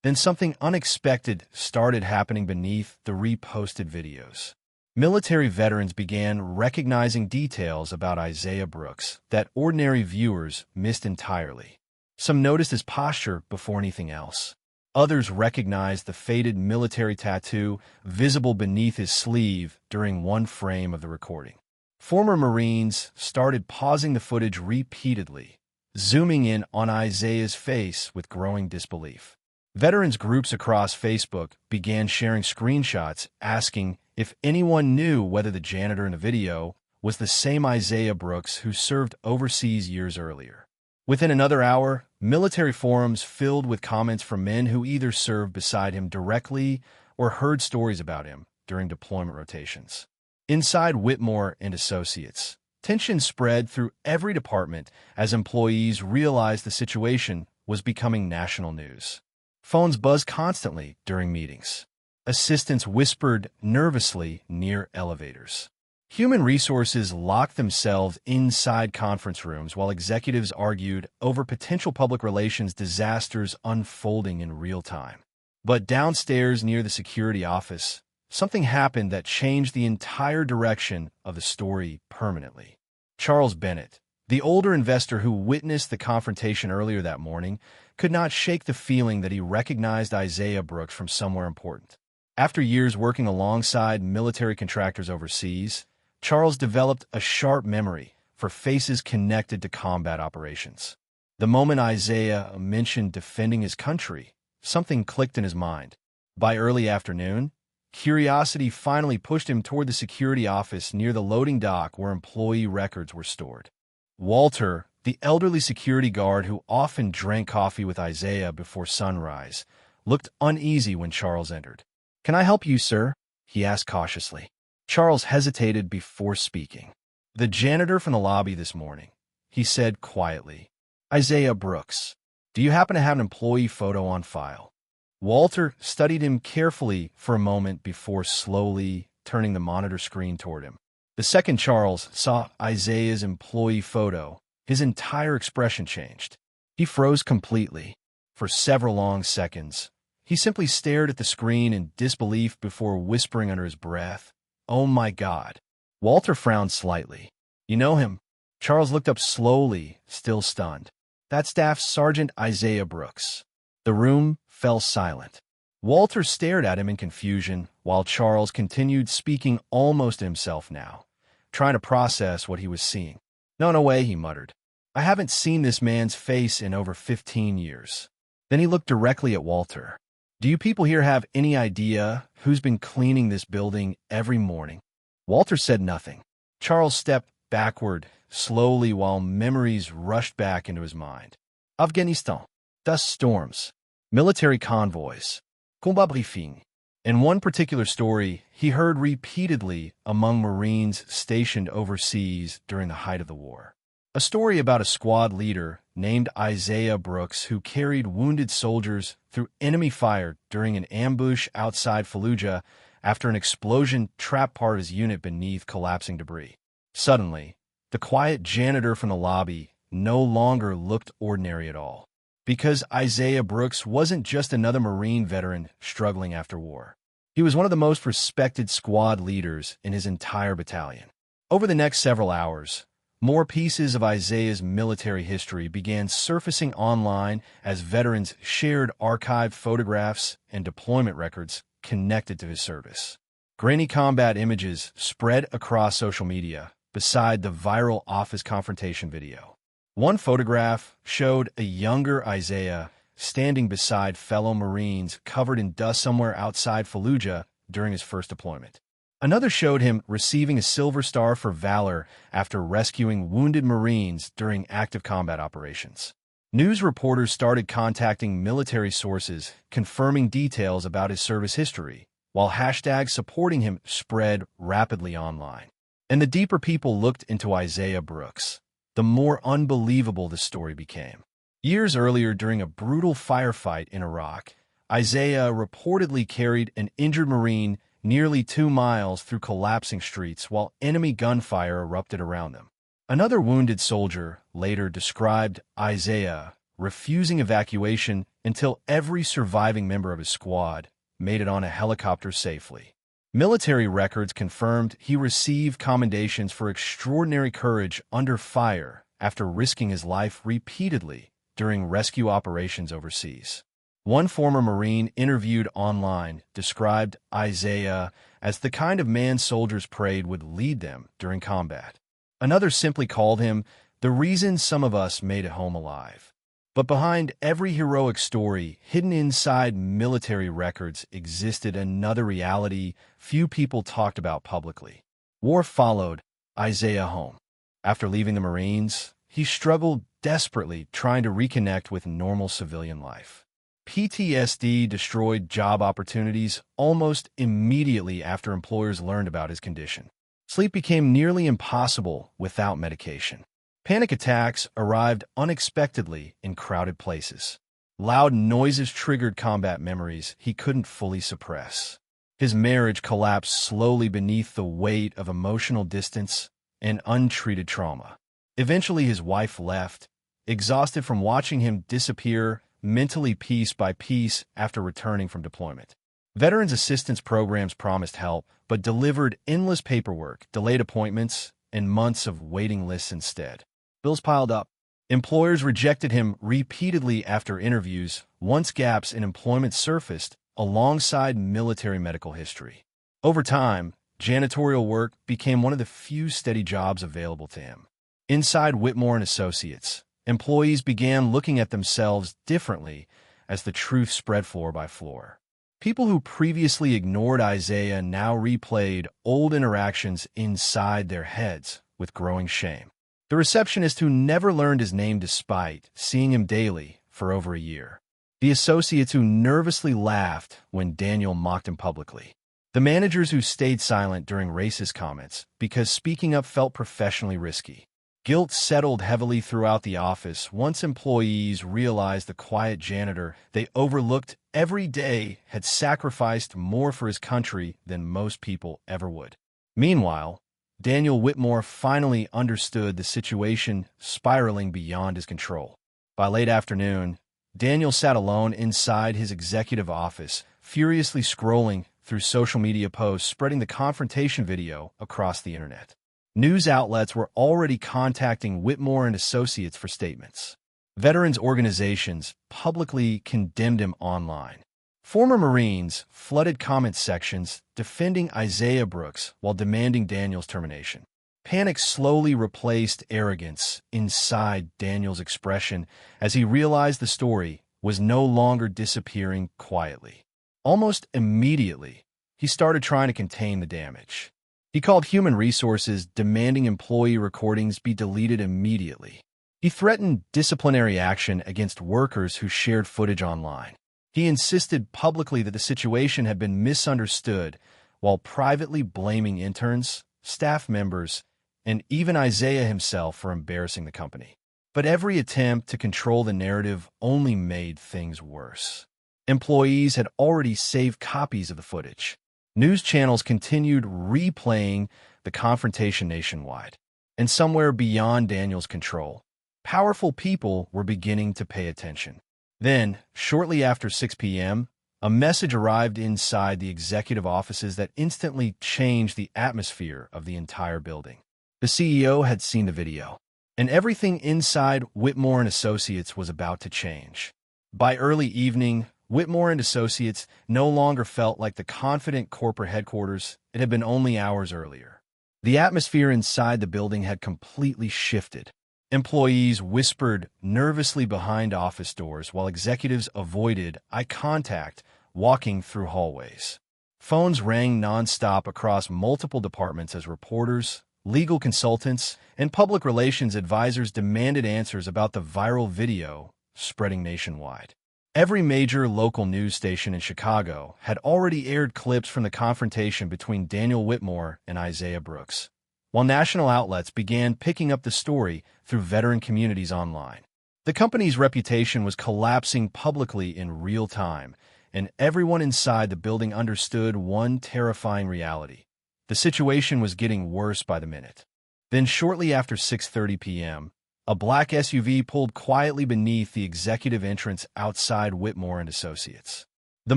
Then something unexpected started happening beneath the reposted videos. Military veterans began recognizing details about Isaiah Brooks that ordinary viewers missed entirely. Some noticed his posture before anything else. Others recognized the faded military tattoo visible beneath his sleeve during one frame of the recording. Former Marines started pausing the footage repeatedly, zooming in on Isaiah's face with growing disbelief. Veterans groups across Facebook began sharing screenshots asking if anyone knew whether the janitor in the video was the same Isaiah Brooks who served overseas years earlier. Within another hour, military forums filled with comments from men who either served beside him directly or heard stories about him during deployment rotations. Inside Whitmore and Associates, tension spread through every department as employees realized the situation was becoming national news. Phones buzzed constantly during meetings. Assistants whispered nervously near elevators. Human resources locked themselves inside conference rooms while executives argued over potential public relations disasters unfolding in real time. But downstairs near the security office, something happened that changed the entire direction of the story permanently. Charles Bennett, the older investor who witnessed the confrontation earlier that morning, could not shake the feeling that he recognized Isaiah Brooks from somewhere important. After years working alongside military contractors overseas, Charles developed a sharp memory for faces connected to combat operations. The moment Isaiah mentioned defending his country, something clicked in his mind. By early afternoon, curiosity finally pushed him toward the security office near the loading dock where employee records were stored. Walter, the elderly security guard who often drank coffee with Isaiah before sunrise, looked uneasy when Charles entered. "Can I help you, sir?" he asked cautiously. Charles hesitated before speaking. "The janitor from the lobby this morning," he said quietly. "Isaiah Brooks. Do you happen to have an employee photo on file?" Walter studied him carefully for a moment before slowly turning the monitor screen toward him. The second Charles saw Isaiah's employee photo, his entire expression changed. He froze completely. For several long seconds, he simply stared at the screen in disbelief before whispering under his breath, "Oh my God." Walter frowned slightly. "You know him?" Charles looked up slowly, still stunned. "That's Staff Sergeant Isaiah Brooks." The room fell silent. Walter stared at him in confusion, while Charles continued speaking almost to himself now, trying to process what he was seeing. No way," he muttered. "I haven't seen this man's face in over 15 years. Then he looked directly at Walter. "Do you people here have any idea who's been cleaning this building every morning?" Walter said nothing. Charles stepped backward slowly while memories rushed back into his mind. Afghanistan. Dust storms. Military convoys. Combat briefing. In one particular story, he heard repeatedly among Marines stationed overseas during the height of the war. A story about a squad leader named Isaiah Brooks who carried wounded soldiers through enemy fire during an ambush outside Fallujah after an explosion trapped part of his unit beneath collapsing debris. Suddenly, the quiet janitor from the lobby no longer looked ordinary at all. Because Isaiah Brooks wasn't just another Marine veteran struggling after war. He was one of the most respected squad leaders in his entire battalion. Over the next several hours, more pieces of Isaiah's military history began surfacing online as veterans shared archived photographs and deployment records connected to his service. Grainy combat images spread across social media beside the viral office confrontation video. One photograph showed a younger Isaiah standing beside fellow Marines covered in dust somewhere outside Fallujah during his first deployment. Another showed him receiving a Silver Star for valor after rescuing wounded Marines during active combat operations. News reporters started contacting military sources, confirming details about his service history, while hashtags supporting him spread rapidly online. And the deeper people looked into Isaiah Brooks, the more unbelievable the story became. Years earlier, during a brutal firefight in Iraq, Isaiah reportedly carried an injured Marine nearly 2 miles through collapsing streets while enemy gunfire erupted around them. Another wounded soldier later described Isaiah refusing evacuation until every surviving member of his squad made it on a helicopter safely. Military records confirmed he received commendations for extraordinary courage under fire after risking his life repeatedly during rescue operations overseas. One former Marine interviewed online described Isaiah as the kind of man soldiers prayed would lead them during combat. Another simply called him the reason some of us made it home alive. But behind every heroic story, hidden inside military records, existed another reality few people talked about publicly. War followed Isaiah home. After leaving the Marines, he struggled desperately trying to reconnect with normal civilian life. PTSD destroyed job opportunities almost immediately after employers learned about his condition. Sleep became nearly impossible without medication. Panic attacks arrived unexpectedly in crowded places. Loud noises triggered combat memories he couldn't fully suppress. His marriage collapsed slowly beneath the weight of emotional distance and untreated trauma. Eventually, his wife left, exhausted from watching him disappear mentally piece by piece after returning from deployment. Veterans assistance programs promised help, but delivered endless paperwork, delayed appointments, and months of waiting lists instead. Bills piled up. Employers rejected him repeatedly after interviews, once gaps in employment surfaced alongside military medical history. Over time, janitorial work became one of the few steady jobs available to him. Inside Whitmore and Associates, employees began looking at themselves differently as the truth spread floor by floor. People who previously ignored Isaiah now replayed old interactions inside their heads with growing shame. The receptionist who never learned his name despite seeing him daily for over a year. The associates who nervously laughed when Daniel mocked him publicly. The managers who stayed silent during racist comments because speaking up felt professionally risky. Guilt settled heavily throughout the office once employees realized the quiet janitor they overlooked every day had sacrificed more for his country than most people ever would. Meanwhile, Daniel Whitmore finally understood the situation spiraling beyond his control. By late afternoon, Daniel sat alone inside his executive office, furiously scrolling through social media posts spreading the confrontation video across the internet. News outlets were already contacting Whitmore and Associates for statements. Veterans organizations publicly condemned him online. Former Marines flooded comment sections defending Isaiah Brooks while demanding Daniel's termination. Panic slowly replaced arrogance inside Daniel's expression as he realized the story was no longer disappearing quietly. Almost immediately, he started trying to contain the damage. He called human resources, demanding employee recordings be deleted immediately. He threatened disciplinary action against workers who shared footage online. He insisted publicly that the situation had been misunderstood, while privately blaming interns, staff members, and even Isaiah himself for embarrassing the company. But every attempt to control the narrative only made things worse. Employees had already saved copies of the footage. News channels continued replaying the confrontation nationwide. And somewhere beyond Daniel's control, powerful people were beginning to pay attention. Then, shortly after 6 p.m., a message arrived inside the executive offices that instantly changed the atmosphere of the entire building. The CEO had seen the video, and everything inside Whitmore and Associates was about to change. By early evening, Whitmore and Associates no longer felt like the confident corporate headquarters it had been only hours earlier. The atmosphere inside the building had completely shifted. Employees whispered nervously behind office doors while executives avoided eye contact walking through hallways. Phones rang nonstop across multiple departments as reporters, legal consultants, and public relations advisors demanded answers about the viral video spreading nationwide. Every major local news station in Chicago had already aired clips from the confrontation between Daniel Whitmore and Isaiah Brooks, while national outlets began picking up the story through veteran communities online. The company's reputation was collapsing publicly in real time, and everyone inside the building understood one terrifying reality. The situation was getting worse by the minute. Then shortly after 6:30 p.m., a black SUV pulled quietly beneath the executive entrance outside Whitmore and Associates. The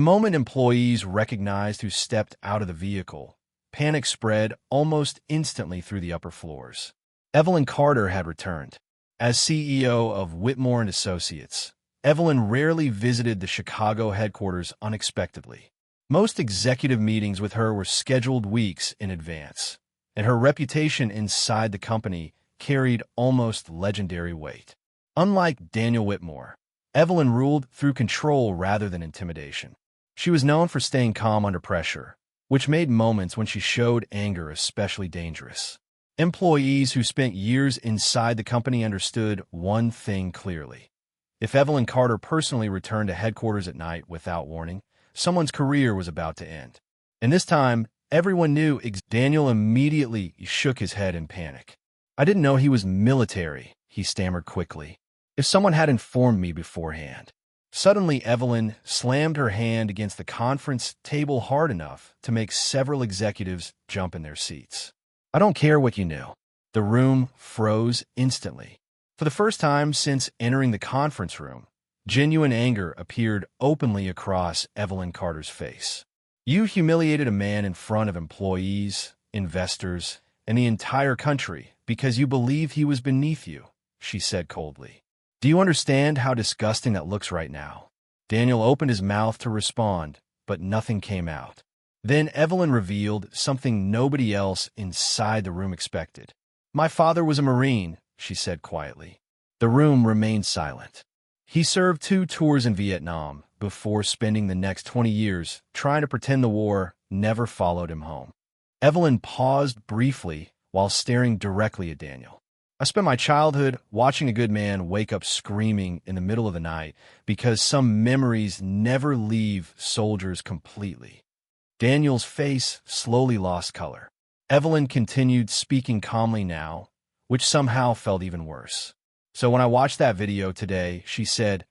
moment employees recognized who stepped out of the vehicle, panic spread almost instantly through the upper floors. Evelyn Carter had returned. As CEO of Whitmore and Associates, Evelyn rarely visited the Chicago headquarters unexpectedly. Most executive meetings with her were scheduled weeks in advance, and her reputation inside the company carried almost legendary weight. Unlike Daniel Whitmore, Evelyn ruled through control rather than intimidation. She was known for staying calm under pressure, which made moments when she showed anger especially dangerous. Employees who spent years inside the company understood one thing clearly. If Evelyn Carter personally returned to headquarters at night without warning, someone's career was about to end. And this time, everyone knew. Daniel immediately shook his head in panic. "I didn't know he was military," he stammered quickly. "If someone had informed me beforehand." Suddenly, Evelyn slammed her hand against the conference table hard enough to make several executives jump in their seats. "I don't care what you knew." The room froze instantly. For the first time since entering the conference room, genuine anger appeared openly across Evelyn Carter's face. "You humiliated a man in front of employees, investors, and the entire country because you believed he was beneath you," she said coldly. "Do you understand how disgusting that looks right now?" Daniel opened his mouth to respond, but nothing came out. Then Evelyn revealed something nobody else inside the room expected. "My father was a Marine," she said quietly. The room remained silent. "He served 2 tours in Vietnam before spending the next 20 years trying to pretend the war never followed him home." Evelyn paused briefly while staring directly at Daniel. "I spent my childhood watching a good man wake up screaming in the middle of the night because some memories never leave soldiers completely." Daniel's face slowly lost color. Evelyn continued speaking calmly now, which somehow felt even worse. "So when I watched that video today," she said,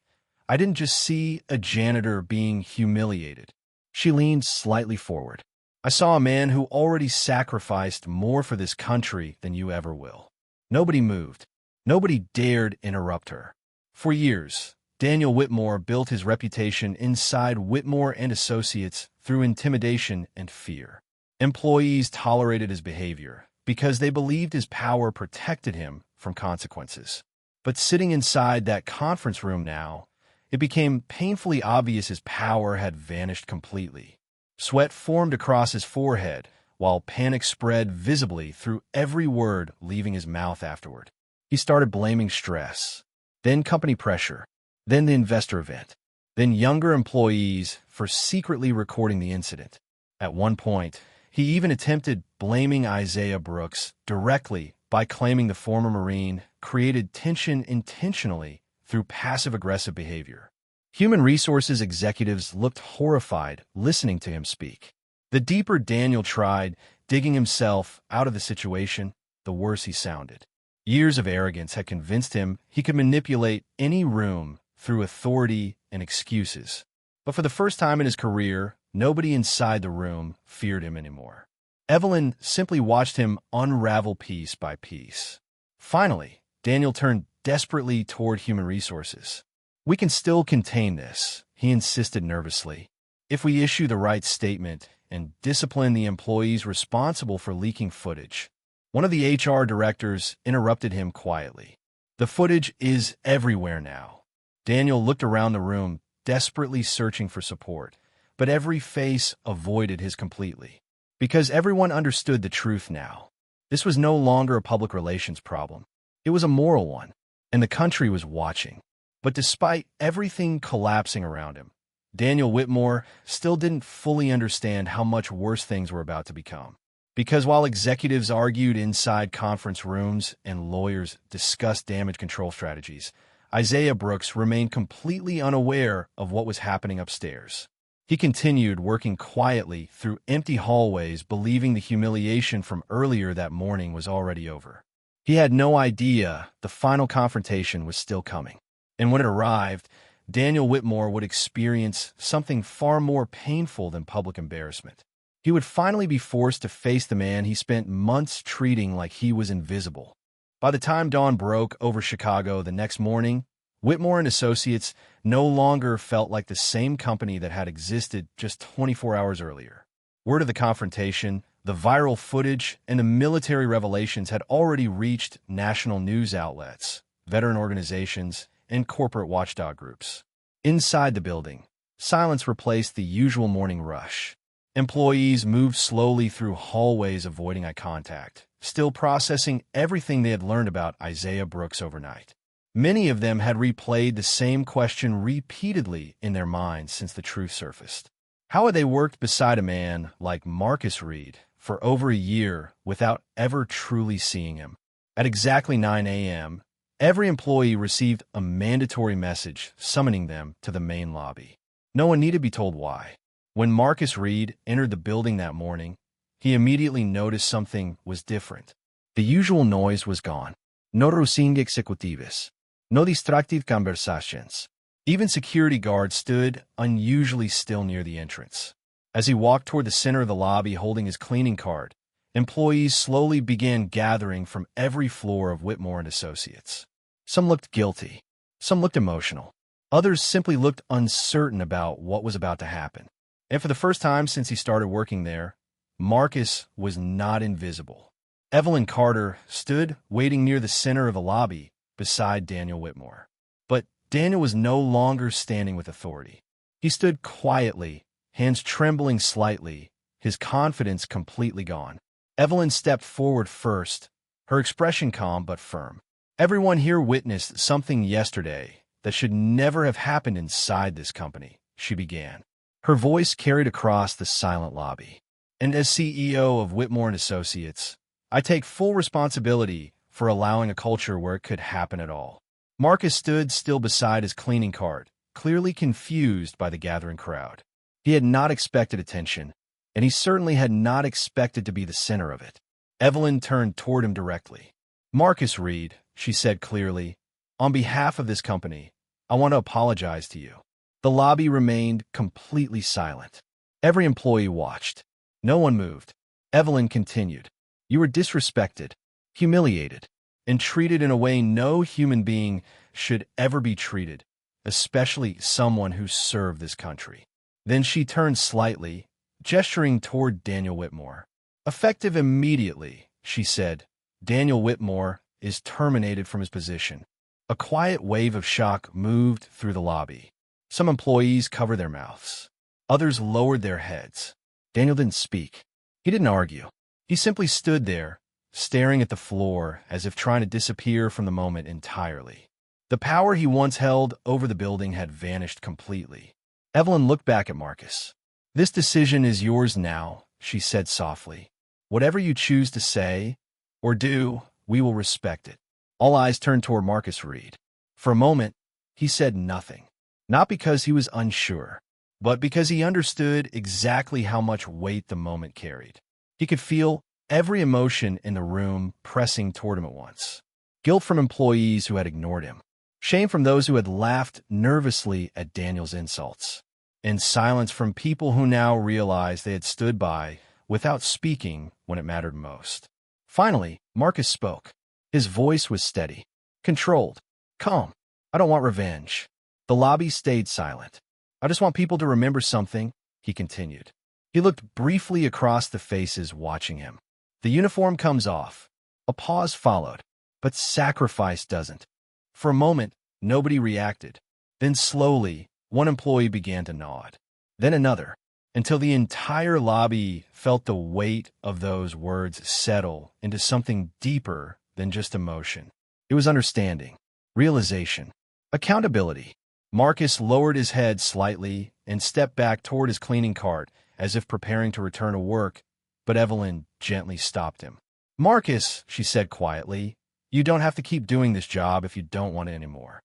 "I didn't just see a janitor being humiliated." She leaned slightly forward. "I saw a man who already sacrificed more for this country than you ever will." Nobody moved. Nobody dared interrupt her. For years, Daniel Whitmore built his reputation inside Whitmore and Associates through intimidation and fear. Employees tolerated his behavior because they believed his power protected him from consequences. But sitting inside that conference room now, it became painfully obvious his power had vanished completely. Sweat formed across his forehead, while panic spread visibly through every word leaving his mouth afterward. He started blaming stress, then company pressure, then the investor event, then younger employees for secretly recording the incident. At one point, he even attempted blaming Isaiah Brooks directly by claiming the former Marine created tension intentionally through passive-aggressive behavior. Human resources executives looked horrified listening to him speak. The deeper Daniel tried digging himself out of the situation, the worse he sounded. Years of arrogance had convinced him he could manipulate any room through authority and excuses. But for the first time in his career, nobody inside the room feared him anymore. Evelyn simply watched him unravel piece by piece. Finally, Daniel turned desperately toward human resources. "We can still contain this," he insisted nervously. "If we issue the right statement and discipline the employees responsible for leaking footage." One of the HR directors interrupted him quietly. "The footage is everywhere now." Daniel looked around the room, desperately searching for support, but every face avoided his completely. Because everyone understood the truth now. This was no longer a public relations problem. It was a moral one, and the country was watching. But despite everything collapsing around him, Daniel Whitmore still didn't fully understand how much worse things were about to become. Because while executives argued inside conference rooms and lawyers discussed damage control strategies, Isaiah Brooks remained completely unaware of what was happening upstairs. He continued working quietly through empty hallways, believing the humiliation from earlier that morning was already over. He had no idea the final confrontation was still coming. And when it arrived, Daniel Whitmore would experience something far more painful than public embarrassment. He would finally be forced to face the man he spent months treating like he was invisible. By the time dawn broke over Chicago the next morning, Whitmore and Associates no longer felt like the same company that had existed just 24 hours earlier. Word of the confrontation, the viral footage, and the military revelations had already reached national news outlets, veteran organizations, and corporate watchdog groups. Inside the building, silence replaced the usual morning rush. Employees moved slowly through hallways, avoiding eye contact, still processing everything they had learned about Isaiah Brooks overnight. Many of them had replayed the same question repeatedly in their minds since the truth surfaced. How had they worked beside a man like Marcus Reed for over a year without ever truly seeing him? At exactly 9 a.m., every employee received a mandatory message summoning them to the main lobby. No one needed to be told why. When Marcus Reed entered the building that morning, he immediately noticed something was different. The usual noise was gone. No routine executives. No distracted conversations. Even security guards stood unusually still near the entrance. As he walked toward the center of the lobby holding his cleaning card, employees slowly began gathering from every floor of Whitmore and Associates. Some looked guilty. Some looked emotional. Others simply looked uncertain about what was about to happen. And for the first time since he started working there, Marcus was not invisible. Evelyn Carter stood waiting near the center of the lobby beside Daniel Whitmore. But Daniel was no longer standing with authority. He stood quietly, hands trembling slightly, his confidence completely gone. Evelyn stepped forward first, her expression calm but firm. Everyone here witnessed something yesterday that should never have happened inside this company, she began. Her voice carried across the silent lobby. And as CEO of Whitmore and Associates, I take full responsibility for allowing a culture where it could happen at all. Marcus stood still beside his cleaning cart, clearly confused by the gathering crowd. He had not expected attention, and he certainly had not expected to be the center of it. Evelyn turned toward him directly. Marcus Reed, she said clearly, on behalf of this company, I want to apologize to you. The lobby remained completely silent. Every employee watched. No one moved. Evelyn continued. You were disrespected, humiliated, and treated in a way no human being should ever be treated, especially someone who served this country. Then she turned slightly, gesturing toward Daniel Whitmore. Effective immediately, she said, Daniel Whitmore is terminated from his position. A quiet wave of shock moved through the lobby. Some employees covered their mouths. Others lowered their heads. Daniel didn't speak. He didn't argue. He simply stood there, staring at the floor as if trying to disappear from the moment entirely. The power he once held over the building had vanished completely. Evelyn looked back at Marcus. This decision is yours now, she said softly. Whatever you choose to say or do, we will respect it. All eyes turned toward Marcus Reed. For a moment, he said nothing. Not because he was unsure, but because he understood exactly how much weight the moment carried. He could feel every emotion in the room pressing toward him at once. Guilt from employees who had ignored him. Shame from those who had laughed nervously at Daniel's insults. And silence from people who now realized they had stood by without speaking when it mattered most. Finally, Marcus spoke. His voice was steady, controlled, calm. I don't want revenge. The lobby stayed silent. I just want people to remember something, he continued. He looked briefly across the faces watching him. The uniform comes off. A pause followed, but sacrifice doesn't. For a moment, nobody reacted. Then slowly, one employee began to nod. Then another, until the entire lobby felt the weight of those words settle into something deeper than just emotion. It was understanding, realization, accountability. Marcus lowered his head slightly and stepped back toward his cleaning cart as if preparing to return to work, but Evelyn gently stopped him. Marcus, she said quietly, you don't have to keep doing this job if you don't want it anymore.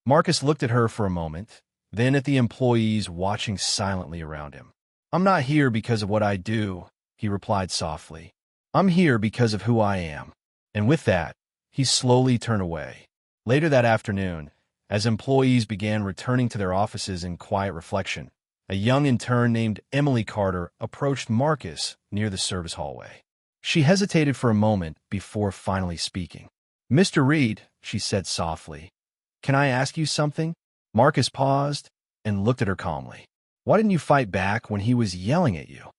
Marcus looked at her for a moment, then at the employees watching silently around him. I'm not here because of what I do, he replied softly. I'm here because of who I am. And with that, he slowly turned away. Later that afternoon, as employees began returning to their offices in quiet reflection, A young intern named Emily Carter approached Marcus near the service hallway. She hesitated for a moment before finally speaking. "Mr. Reed," she said softly, "can I ask you something?" Marcus paused and looked at her calmly. "Why didn't you fight back when he was yelling at you?"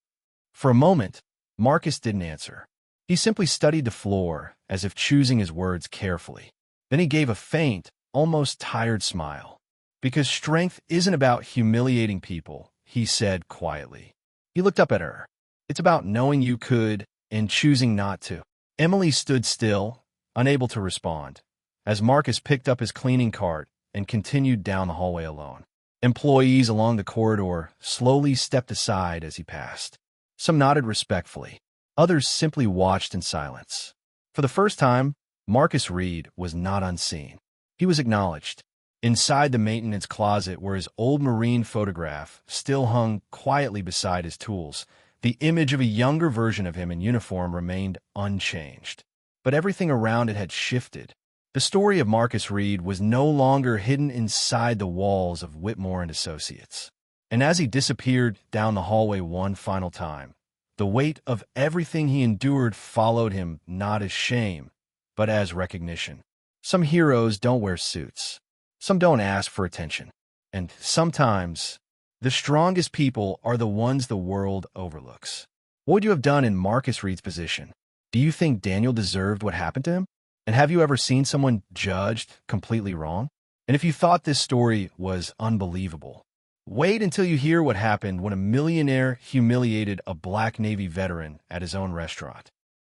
For a moment, Marcus didn't answer. He simply studied the floor, as if choosing his words carefully. Then he gave a faint, almost tired smile. "Because strength isn't about humiliating people," he said quietly. He looked up at her. "It's about knowing you could and choosing not to." Emily stood still, unable to respond, as Marcus picked up his cleaning cart and continued down the hallway alone. Employees along the corridor slowly stepped aside as he passed. Some nodded respectfully. Others simply watched in silence. For the first time, Marcus Reed was not unseen. He was acknowledged. Inside the maintenance closet where his old Marine photograph still hung quietly beside his tools, the image of a younger version of him in uniform remained unchanged. But everything around it had shifted. The story of Marcus Reed was no longer hidden inside the walls of Whitmore and Associates. And as he disappeared down the hallway one final time, the weight of everything he endured followed him not as shame, but as recognition. Some heroes don't wear suits. Some don't ask for attention. And sometimes, the strongest people are the ones the world overlooks. What would you have done in Marcus Reed's position? Do you think Daniel deserved what happened to him? And have you ever seen someone judged completely wrong? And if you thought this story was unbelievable, wait until you hear what happened when a millionaire humiliated a Black Navy veteran at his own restaurant.